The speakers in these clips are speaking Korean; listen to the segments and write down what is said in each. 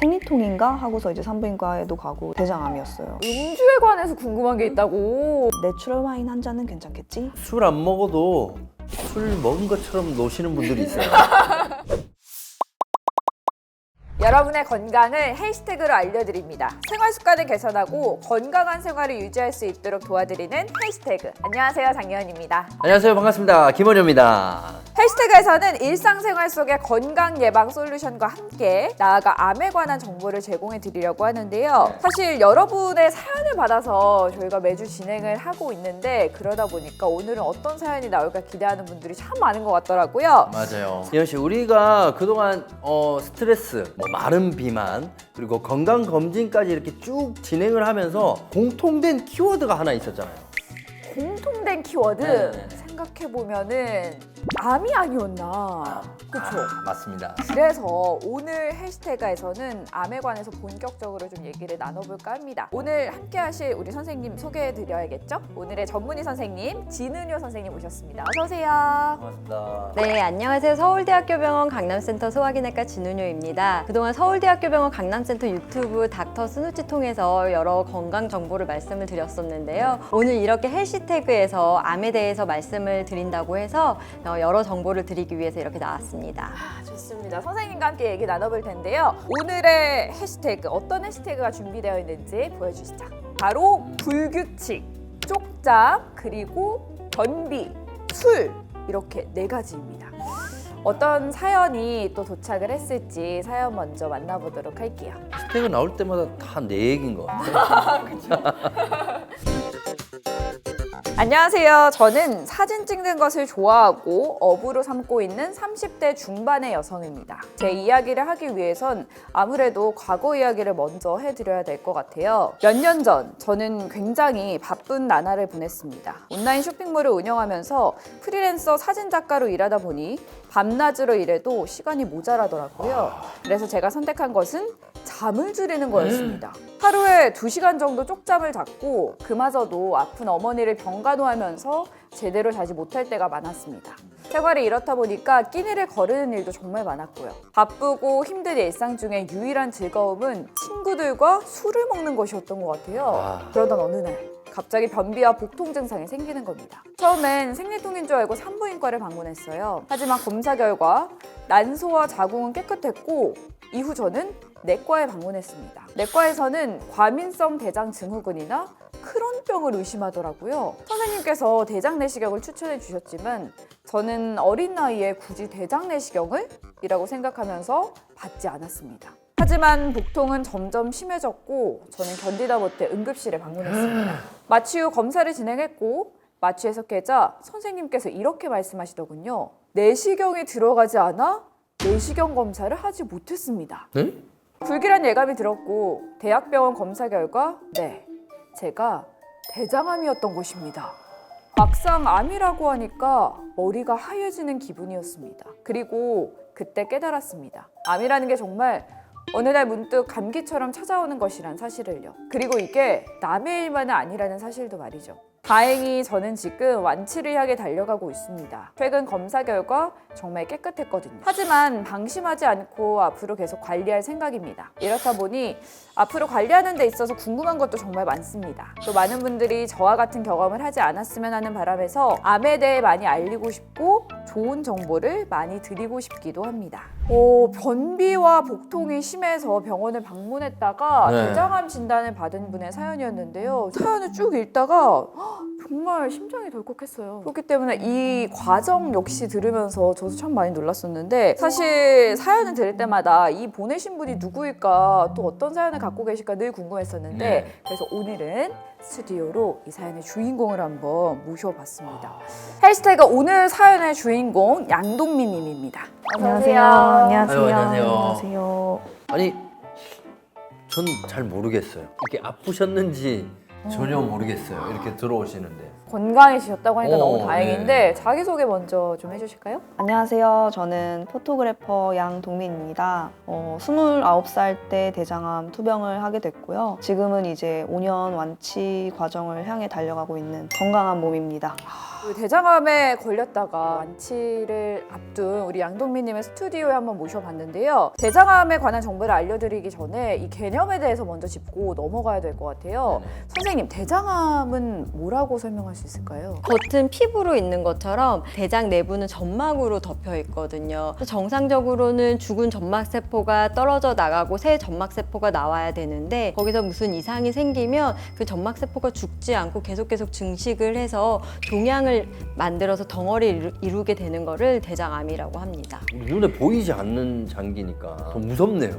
생리통인가 하고서 이제 산부인과에도 가고 대장암이었어요. 음주에 관해서 궁금한 게 있다고. 내추럴 와인 한 잔은 괜찮겠지? 술 안 먹어도 술 먹은 것처럼 노시는 분들이 있어요. 여러분의 건강을 해시태그로 알려드립니다. 생활 습관을 개선하고 건강한 생활을 유지할 수 있도록 도와드리는 해시태그. 안녕하세요, 장예원입니다. 안녕하세요. 반갑습니다. 김원효입니다. 해시태그에서는 일상생활 속의 건강 예방 솔루션과 함께 나아가 암에 관한 정보를 제공해 드리려고 하는데요. 사실 여러분의 사연을 받아서 저희가 매주 진행을 하고 있는데 그러다 보니까 오늘은 어떤 사연이 나올까 기대하는 분들이 참 많은 것 같더라고요. 맞아요. 예원 씨, 우리가 그동안 스트레스, 마른 비만, 그리고 건강 검진까지 이렇게 쭉 진행을 하면서 공통된 키워드가 하나 있었잖아요. 공통된 키워드 네. 생각해보면은 암이 아니었나. 그렇죠? 맞습니다. 그래서 오늘 해시태그에서는 암에 관해서 본격적으로 좀 얘기를 나눠볼까 합니다. 오늘 함께 하실 우리 선생님 소개해드려야겠죠? 오늘의 전문의 선생님 진은효 선생님 모셨습니다. 어서 오세요. 반갑습니다. 네, 안녕하세요. 서울대학교병원 강남센터 소화기내과 진은효입니다. 그동안 서울대학교병원 강남센터 유튜브 닥터 스누치 통해서 여러 건강 정보를 말씀을 드렸었는데요. 오늘 이렇게 해시태그에서 암에 대해서 말씀을 드린다고 해서 여러 정보를 드리기 위해서 이렇게 나왔습니다. 좋습니다. 선생님과 함께 얘기 나눠볼 텐데요. 오늘의 해시태그, 어떤 해시태그가 준비되어 있는지 보여주시죠. 바로 불규칙, 쪽잠, 그리고 변비, 술, 이렇게 4가지입니다. 어떤 사연이 또 도착을 했을지 사연 먼저 만나보도록 할게요. 해시태그 나올 때마다 다 내 얘기인 것 같아요. 안녕하세요. 저는 사진 찍는 것을 좋아하고 업으로 삼고 있는 30대 중반의 여성입니다. 제 이야기를 하기 위해선 아무래도 과거 이야기를 먼저 해드려야 될 것 같아요. 몇 년 전 저는 굉장히 바쁜 나날을 보냈습니다. 온라인 쇼핑몰을 운영하면서 프리랜서 사진 작가로 일하다 보니 밤낮으로 일해도 시간이 모자라더라고요. 그래서 제가 선택한 것은 잠을 줄이는 거였습니다. 하루에 2시간 정도 쪽잠을 잤고 그마저도 아픈 어머니를 병간호하면서 제대로 자지 못할 때가 많았습니다. 생활이 이렇다 보니까 끼니를 거르는 일도 정말 많았고요. 바쁘고 힘든 일상 중에 유일한 즐거움은 친구들과 술을 먹는 것이었던 것 같아요. 그러던 어느 날 갑자기 변비와 복통 증상이 생기는 겁니다. 처음엔 생리통인 줄 알고 산부인과를 방문했어요. 하지만 검사 결과 난소와 자궁은 깨끗했고 이후 저는 내과에 방문했습니다. 내과에서는 과민성 대장 증후군이나 크론병을 의심하더라고요. 선생님께서 대장 내시경을 추천해 주셨지만 저는 어린 나이에 굳이 대장 내시경을? 이라고 생각하면서 받지 않았습니다. 하지만 복통은 점점 심해졌고 저는 견디다 못해 응급실에 방문했습니다. 마취 후 검사를 진행했고 마취에서 깨자 선생님께서 이렇게 말씀하시더군요. 내시경이 들어가지 않아 내시경 검사를 하지 못했습니다. 네? 불길한 예감이 들었고 대학병원 검사 결과 네, 제가 대장암이었던 것입니다. 막상 암이라고 하니까 머리가 하얘지는 기분이었습니다. 그리고 그때 깨달았습니다. 암이라는 게 정말 어느 날 문득 감기처럼 찾아오는 것이란 사실을요. 그리고 이게 남의 일만은 아니라는 사실도 말이죠. 다행히 저는 지금 완치를 향해 달려가고 있습니다. 최근 검사 결과 정말 깨끗했거든요. 하지만 방심하지 않고 앞으로 계속 관리할 생각입니다. 이렇다 보니 앞으로 관리하는 데 있어서 궁금한 것도 정말 많습니다. 또 많은 분들이 저와 같은 경험을 하지 않았으면 하는 바람에서 암에 대해 많이 알리고 싶고 좋은 정보를 많이 드리고 싶기도 합니다. 변비와 복통이 심해서 병원을 방문했다가 네. 대장암 진단을 받은 분의 사연이었는데요. 사연을 쭉 읽다가 정말 심장이 덜컥했어요. 그렇기 때문에 이 과정 역시 들으면서 저도 참 많이 놀랐었는데 사실 사연을 들을 때마다 이 보내신 분이 누구일까 또 어떤 사연을 갖고 계실까 늘 궁금했었는데 네. 그래서 오늘은 스튜디오로 이 사연의 주인공을 한번 모셔봤습니다. 해시태그 오늘 사연의 주인공 양동민 님입니다. 안녕하세요. 아유, 안녕하세요. 안녕하세요. 아니, 전 잘 모르겠어요. 이렇게 아프셨는지 전혀 모르겠어요. 이렇게 들어오시는데. 건강해지셨다고 하니까 너무 네. 다행인데 자기소개 먼저 좀 해주실까요? 안녕하세요. 저는 포토그래퍼 양동민입니다. 29살 때 대장암 투병을 하게 됐고요. 지금은 이제 5년 완치 과정을 향해 달려가고 있는 건강한 몸입니다. 그 대장암에 걸렸다가 완치를 앞둔 우리 양동민님의 스튜디오에 한번 모셔봤는데요. 대장암에 관한 정보를 알려드리기 전에 이 개념에 대해서 먼저 짚고 넘어가야 될 것 같아요. 선생님, 대장암은 뭐라고 설명할 수 있을까요? 겉은 피부로 있는 것처럼 대장 내부는 점막으로 덮여 있거든요. 정상적으로는 죽은 점막세포가 떨어져 나가고 새 점막세포가 나와야 되는데 거기서 무슨 이상이 생기면 그 점막세포가 죽지 않고 계속 증식을 해서 종양을 만들어서 덩어리를 이루게 되는 거를 대장암이라고 합니다. 눈에 보이지 않는 장기니까 더 무섭네요.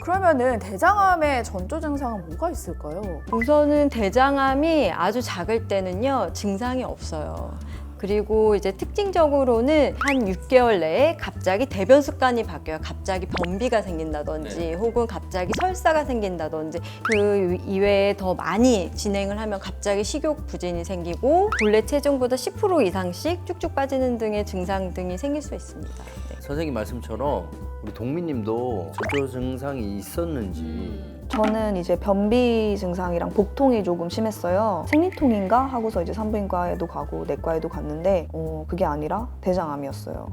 그러면은 대장암의 전조 증상은 뭐가 있을까요? 우선은 대장암이 아주 작을 때는요, 증상이 없어요. 그리고 이제 특징적으로는 한 6개월 내에 갑자기 대변 습관이 바뀌어요. 갑자기 변비가 생긴다든지 혹은 갑자기 설사가 생긴다든지 그 이외에 더 많이 진행을 하면 갑자기 식욕 부진이 생기고 본래 체중보다 10% 이상씩 쭉쭉 빠지는 등의 증상 등이 생길 수 있습니다. 네. 선생님 말씀처럼 우리 동민님도 전조 증상이 있었는지. 저는 이제 변비 증상이랑 복통이 조금 심했어요. 생리통인가 하고서 이제 산부인과에도 가고 내과에도 갔는데 그게 아니라 대장암이었어요.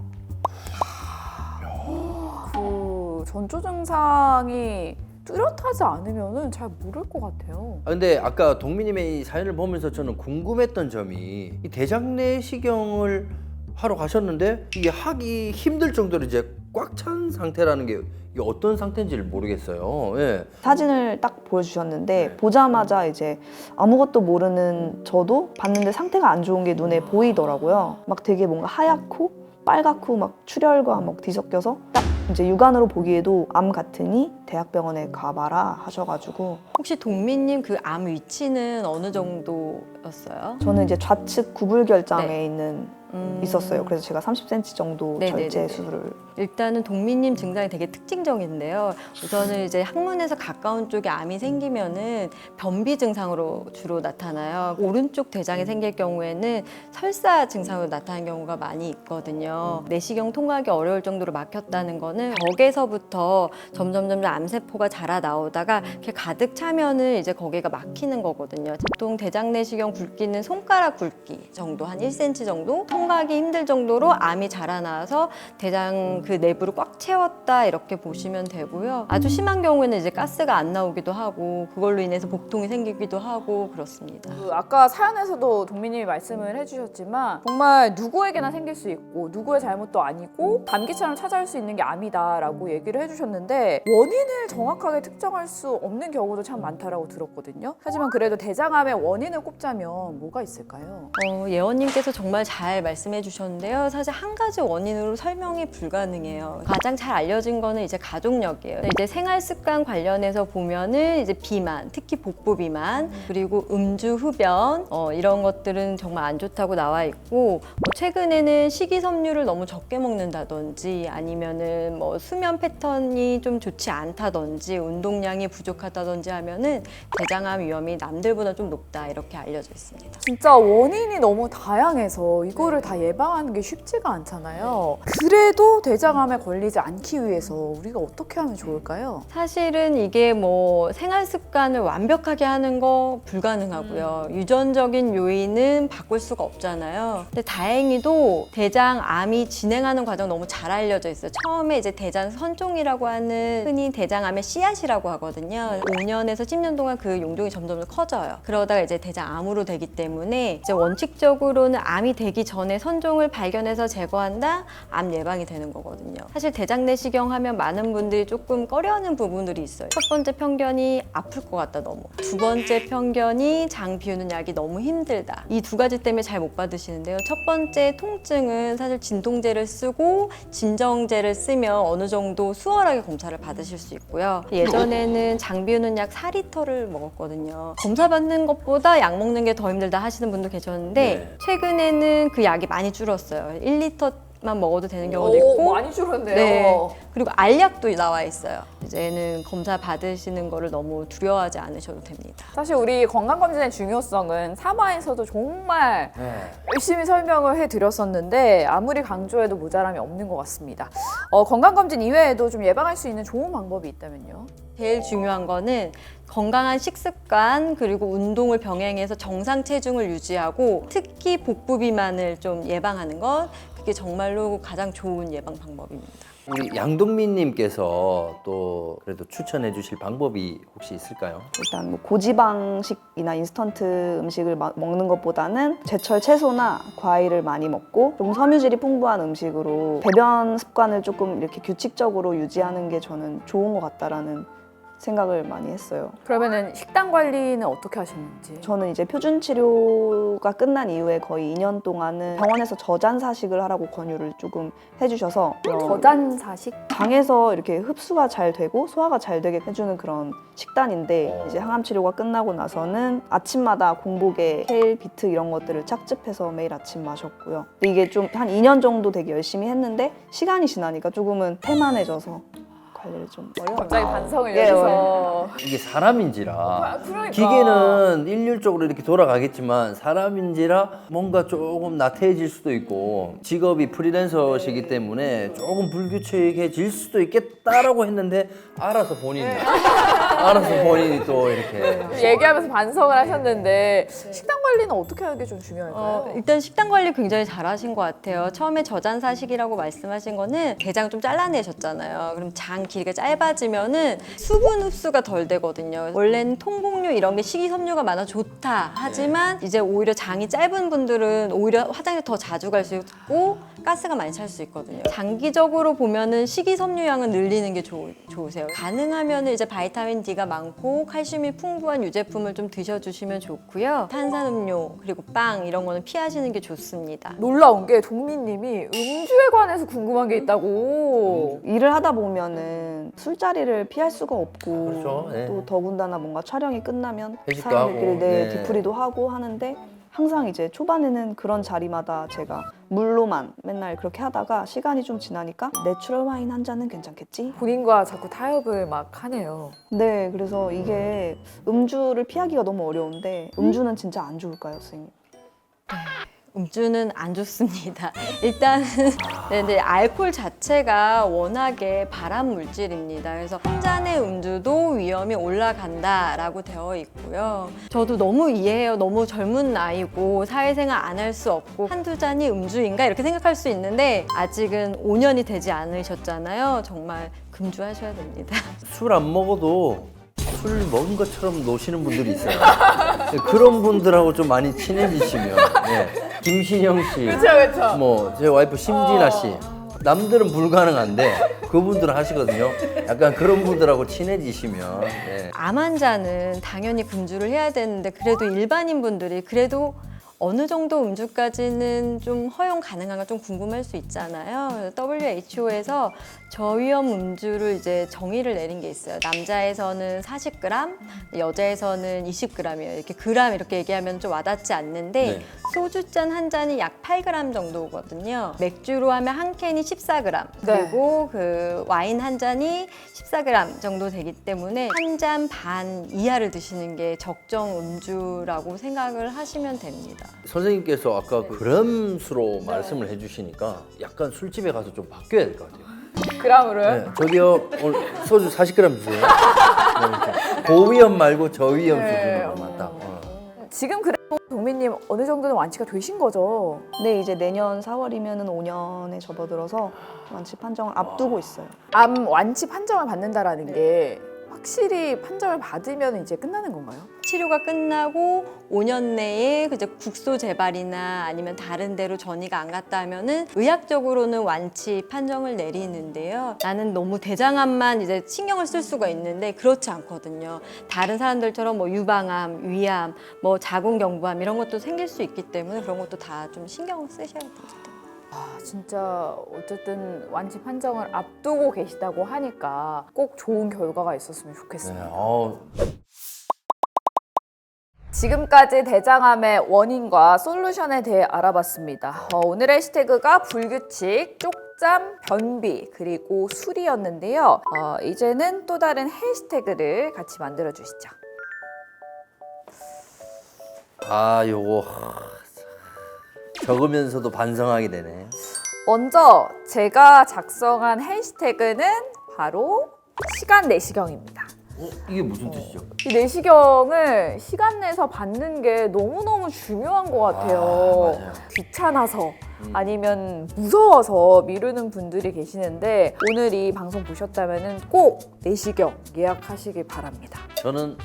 그 전조 증상이 뚜렷하지 않으면은 잘 모를 것 같아요. 근데 아까 동민님의 이 사연을 보면서 저는 궁금했던 점이 이 대장 내시경을 하러 가셨는데 이게 하기 힘들 정도로 이제 꽉 찬 상태라는 게 이게 어떤 상태인지를 모르겠어요. 예. 사진을 딱 보여주셨는데 보자마자 이제 아무것도 모르는 저도 봤는데 상태가 안 좋은 게 눈에 보이더라고요. 막 되게 뭔가 하얗고 빨갛고 막 출혈과 막 뒤섞여서 딱 이제 육안으로 보기에도 암 같으니 대학병원에 가봐라 하셔가지고. 혹시 동민님 그 암 위치는 어느 정도였어요? 저는 이제 좌측 구불결장에 네. 있는 있었어요. 그래서 제가 30cm 정도 네네네네. 절제 수술을. 일단은 동민님 증상이 되게 특징적인데요. 우선은 이제 항문에서 가까운 쪽에 암이 생기면은 변비 증상으로 주로 나타나요. 오른쪽 대장이 생길 경우에는 설사 증상으로 나타나는 경우가 많이 있거든요. 내시경 통과하기 어려울 정도로 막혔다는 거는 벽에서부터 점점 암세포가 자라 나오다가 이렇게 가득 차면은 이제 거기가 막히는 거거든요. 보통 대장 내시경 굵기는 손가락 굵기 정도, 한 1cm 정도 통과하기 힘들 정도로 암이 자라나서 대장 그 내부를 꽉 채웠다 이렇게 보시면 되고요. 아주 심한 경우에는 이제 가스가 안 나오기도 하고 그걸로 인해서 복통이 생기기도 하고 그렇습니다. 그 아까 사연에서도 동민님이 말씀을 해주셨지만 정말 누구에게나 생길 수 있고 누구의 잘못도 아니고 감기처럼 찾아올 수 있는 게 암이다라고 얘기를 해주셨는데 원인을 정확하게 특정할 수 없는 경우도 참 많다라고 들었거든요. 하지만 그래도 대장암의 원인을 꼽자면 뭐가 있을까요? 예원님께서 정말 잘 말씀해 주셨는데요. 사실 한 가지 원인으로 설명이 불가능해요. 가장 잘 알려진 거는 이제 가족력이에요. 이제 생활 습관 관련해서 보면은 이제 비만, 특히 복부 비만, 그리고 음주, 흡연 이런 것들은 정말 안 좋다고 나와 있고 최근에는 식이섬유를 너무 적게 먹는다든지 아니면은 뭐 수면 패턴이 좀 좋지 않다든지 운동량이 부족하다든지 하면은 대장암 위험이 남들보다 좀 높다 이렇게 알려져 있습니다. 진짜 원인이 너무 다양해서 이거를 다 예방하는 게 쉽지가 않잖아요. 그래도 대장암에 걸리지 않기 위해서 우리가 어떻게 하면 좋을까요? 사실은 이게 뭐 생활 습관을 완벽하게 하는 거 불가능하고요. 유전적인 요인은 바꿀 수가 없잖아요. 근데 다행히도 대장암이 진행하는 과정 너무 잘 알려져 있어요. 처음에 이제 대장 선종이라고 하는 흔히 대장암의 씨앗이라고 하거든요. 5년에서 10년 동안 그 용종이 점점 더 커져요. 그러다가 이제 대장암으로 되기 때문에 이제 원칙적으로는 암이 되기 전에 선종을 발견해서 제거한다, 암 예방이 되는 거거든요. 사실 대장 내시경 하면 많은 분들이 조금 꺼려하는 부분들이 있어요. 첫 번째 편견이 아플 것 같다 너무. 두 번째 편견이 장 비우는 약이 너무 힘들다. 이 두 가지 때문에 잘 못 받으시는데요. 첫 번째 통증은 사실 진통제를 쓰고 진정제를 쓰면 어느 정도 수월하게 검사를 받으실 수 있고요. 예전에는 장 비우는 약 4리터를 먹었거든요. 검사 받는 것보다 약 먹는 게 더 힘들다 하시는 분도 계셨는데 네. 최근에는 그 약이 많이 줄었어요. 1리터 만 먹어도 되는 경우도 있고 많이 줄었네요. 네. 그리고 알약도 나와 있어요. 이제는 검사 받으시는 거를 너무 두려워하지 않으셔도 됩니다. 사실 우리 건강검진의 중요성은 3화에서도 정말 네. 열심히 설명을 해드렸었는데 아무리 강조해도 모자람이 없는 것 같습니다. 건강검진 이외에도 좀 예방할 수 있는 좋은 방법이 있다면요? 제일 중요한 거는 건강한 식습관 그리고 운동을 병행해서 정상 체중을 유지하고 특히 복부 비만을 좀 예방하는 것 그게 정말로 가장 좋은 예방 방법입니다. 우리 양동민님께서 또 그래도 추천해 주실 방법이 혹시 있을까요? 일단 뭐 고지방식이나 인스턴트 음식을 먹는 것보다는 제철 채소나 과일을 많이 먹고 좀 섬유질이 풍부한 음식으로 배변 습관을 조금 이렇게 규칙적으로 유지하는 게 저는 좋은 것 같다라는 생각을 많이 했어요. 그러면은 식단 관리는 어떻게 하셨는지? 저는 이제 표준 치료가 끝난 이후에 거의 2년 동안은 병원에서 저잔사식을 하라고 권유를 조금 해주셔서 저잔사식? 장에서 이렇게 흡수가 잘 되고 소화가 잘 되게 해주는 그런 식단인데 이제 항암 치료가 끝나고 나서는 아침마다 공복에 케일, 비트 이런 것들을 착즙해서 매일 아침 마셨고요. 근데 이게 좀 한 2년 정도 되게 열심히 했는데 시간이 지나니까 조금은 태만해져서 관리를 좀 어려워요. 갑자기 반성을 예, 해서 이게 사람인지라 그러니까. 기계는 일률적으로 이렇게 돌아가겠지만 사람인지라 뭔가 조금 나태해질 수도 있고 직업이 프리랜서시기 때문에 조금 불규칙해질 수도 있겠다라고 했는데 알아서 본인이 또 이렇게 얘기하면서 반성을 하셨는데 식단 관리는 어떻게 하는 게 좀 중요할까요? 일단 식단 관리 굉장히 잘하신 것 같아요. 처음에 저잔사식이라고 말씀하신 거는 대장 좀 잘라내셨잖아요. 그럼 장 길이가 짧아지면은 수분 흡수가 덜 되거든요. 원래는 통곡류 이런 게 식이섬유가 많아 좋다. 하지만 이제 오히려 장이 짧은 분들은 오히려 화장실 더 자주 갈 수 있고 가스가 많이 찰 수 있거든요. 장기적으로 보면은 식이섬유 양을 늘리는 게 좋으세요. 가능하면은 이제 바이타민 D가 많고 칼슘이 풍부한 유제품을 좀 드셔주시면 좋고요. 탄산음료 그리고 빵 이런 거는 피하시는 게 좋습니다. 놀라운 게 동민님이 음주에 관해서 궁금한 게 있다고. 일을 하다 보면은 술자리를 피할 수가 없고 그렇죠. 네. 또 더군다나 뭔가 촬영이 끝나면 회식도 사람들끼리 하고, 네, 네. 뒤풀이도 하고 하는데 항상 이제 초반에는 그런 자리마다 제가 물로만 맨날 그렇게 하다가 시간이 좀 지나니까 내추럴 와인 한 잔은 괜찮겠지? 본인과 자꾸 타협을 막 하네요. 네, 그래서 이게 음주를 피하기가 너무 어려운데 음주는 진짜 안 좋을까요, 선생님? 음주는 안 좋습니다. 일단은 근데 알코올 자체가 워낙에 발암 물질입니다. 그래서 한 잔의 음주도 위험이 올라간다라고 되어 있고요. 저도 너무 이해해요. 너무 젊은 나이고 사회생활 안 할 수 없고 한두 잔이 음주인가 이렇게 생각할 수 있는데 아직은 5년이 되지 않으셨잖아요. 정말 금주하셔야 됩니다. 술 안 먹어도 술 먹은 것처럼 노시는 분들이 있어요. 그런 분들하고 좀 많이 친해지시면 네. 김신영 씨, 그렇죠. 뭐 제 와이프 심진아 씨, 남들은 불가능한데 그분들은 하시거든요. 약간 그런 분들하고 친해지시면 네. 암 환자는 당연히 금주를 해야 되는데 그래도 일반인 분들이 그래도 어느 정도 음주까지는 좀 허용 가능한가 좀 궁금할 수 있잖아요. WHO에서 저위험 음주를 이제 정의를 내린 게 있어요. 남자에서는 40g, 여자에서는 20g이에요. 이렇게 그램 이렇게 얘기하면 좀 와닿지 않는데 네. 소주잔 한 잔이 약 8g 정도거든요. 맥주로 하면 한 캔이 14g, 그리고 그 와인 한 잔이 14g 정도 되기 때문에 한 잔 반 이하를 드시는 게 적정 음주라고 생각을 하시면 됩니다. 선생님께서 아까 그램수로 말씀을 해주시니까 약간 술집에 가서 좀 바뀌어야 될 것 같아요. 그람으로. 네, 저기요 오늘 소주 40g 주세요. 네, 이렇게 고위험 말고 저위험 네. 수준으로만 딱. 지금 그래도 동민님 어느 정도는 완치가 되신 거죠? 네, 이제 내년 4월이면은 5년에 접어들어서 완치 판정을 앞두고 있어요. 암 완치 판정을 받는다라는 게 확실히 판정을 받으면 이제 끝나는 건가요? 치료가 끝나고 5년 내에 이제 국소 재발이나 아니면 다른 데로 전이가 안 갔다 하면은 의학적으로는 완치 판정을 내리는데요. 나는 너무 대장암만 이제 신경을 쓸 수가 있는데 그렇지 않거든요. 다른 사람들처럼 뭐 유방암, 위암, 뭐 자궁경부암 이런 것도 생길 수 있기 때문에 그런 것도 다 좀 신경을 쓰셔야 됩니다. 아, 진짜 어쨌든 완치 판정을 앞두고 계시다고 하니까 꼭 좋은 결과가 있었으면 네, 좋겠습니다. 지금까지 대장암의 원인과 솔루션에 대해 알아봤습니다. 오늘의 해시태그가 불규칙, 쪽잠, 변비, 그리고 술이었는데요. 이제는 또 다른 해시태그를 같이 만들어 주시죠. 아, 요거 적으면서도 반성하게 되네. 먼저 제가 작성한 해시태그는 바로 시간 내시경입니다. 이게 무슨 뜻이죠? 이 내시경을 시간 내서 받는 게 너무너무 중요한 것 같아요. 맞아요. 귀찮아서 아니면 무서워서 미루는 분들이 계시는데 오늘 이 방송 보셨다면 꼭 내시경 예약하시길 바랍니다. 저는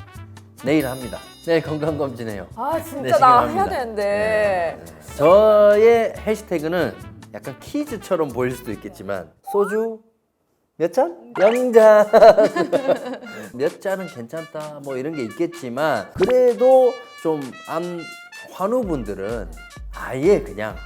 내일 합니다. 내일 건강검진해요. 아 진짜 내시경 나 합니다. 해야 되는데. 저의 해시태그는 약간 퀴즈처럼 보일 수도 있겠지만 소주 몇 잔? 0잔. 몇 잔은 괜찮다 뭐 이런 게 있겠지만 그래도 좀 암 환우분들은 아예 그냥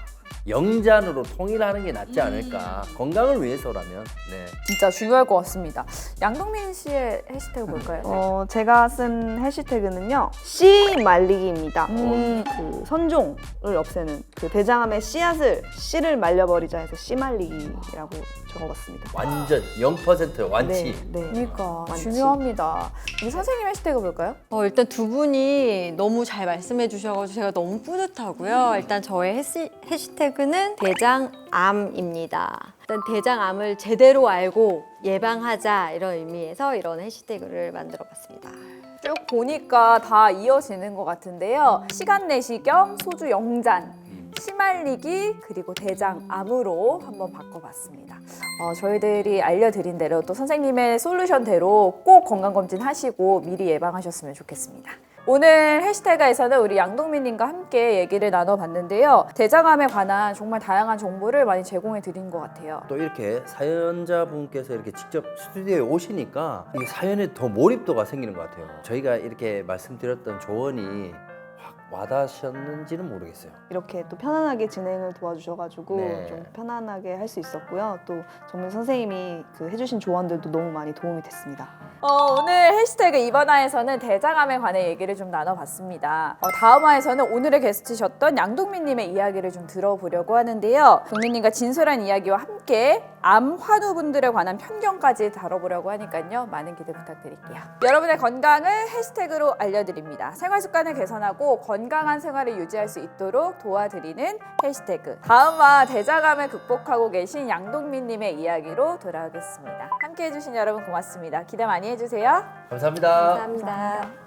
0잔으로 통일하는 게 낫지 않을까. 건강을 위해서라면. 네. 진짜 중요할 것 같습니다. 양동민 씨의 해시태그 뭘까요? 제가 쓴 해시태그는요. 씨 말리기입니다. 그 선종을 없애는 그 대장암의 씨를 말려버리자 해서 씨 말리기라고 적어봤습니다. 완전 0% 완치. 네. 그러니까 완치. 중요합니다. 이 선생님 해시태그 뭘까요? 일단 두 분이 너무 잘 말씀해 주셔가지고 제가 너무 뿌듯하고요. 일단 저의 해시태그는 대장암입니다. 일단 대장암을 제대로 알고 예방하자 이런 의미에서 이런 해시태그를 만들어봤습니다. 쭉 보니까 다 이어지는 것 같은데요. 시간 내시경, 소주 0잔, 시말리기, 그리고 대장암으로 한번 바꿔봤습니다. 저희들이 알려드린 대로 또 선생님의 솔루션대로 꼭 건강검진 하시고 미리 예방하셨으면 좋겠습니다. 오늘 해시태그에서는 우리 양동민님과 함께 얘기를 나눠봤는데요. 대장암에 관한 정말 다양한 정보를 많이 제공해 드린 것 같아요. 또 이렇게 사연자분께서 이렇게 직접 스튜디오에 오시니까 이 사연에 더 몰입도가 생기는 것 같아요. 저희가 이렇게 말씀드렸던 조언이 확 와닿으셨는지는 모르겠어요. 이렇게 또 편안하게 진행을 도와주셔가지고 네. 좀 편안하게 할 수 있었고요. 또 전문 선생님이 그 해주신 조언들도 너무 많이 도움이 됐습니다. 오늘 해시태그 이번 화에서는 대장암에 관해 얘기를 좀 나눠봤습니다. 다음 화에서는 오늘의 게스트셨던 양동민님의 이야기를 좀 들어보려고 하는데요. 동민님과 진솔한 이야기와 함께 암 환우분들에 관한 편견까지 다뤄보려고 하니까요. 많은 기대 부탁드릴게요. 여러분의 건강을 해시태그로 알려드립니다. 생활습관을 개선하고 건강한 생활을 유지할 수 있도록 도와드리는 해시태그. 다음 화 대장암을 극복하고 계신 양동민님의 이야기로 돌아오겠습니다. 함께해 주신 여러분 고맙습니다. 기대 많이 해주세요. 감사합니다. 감사합니다.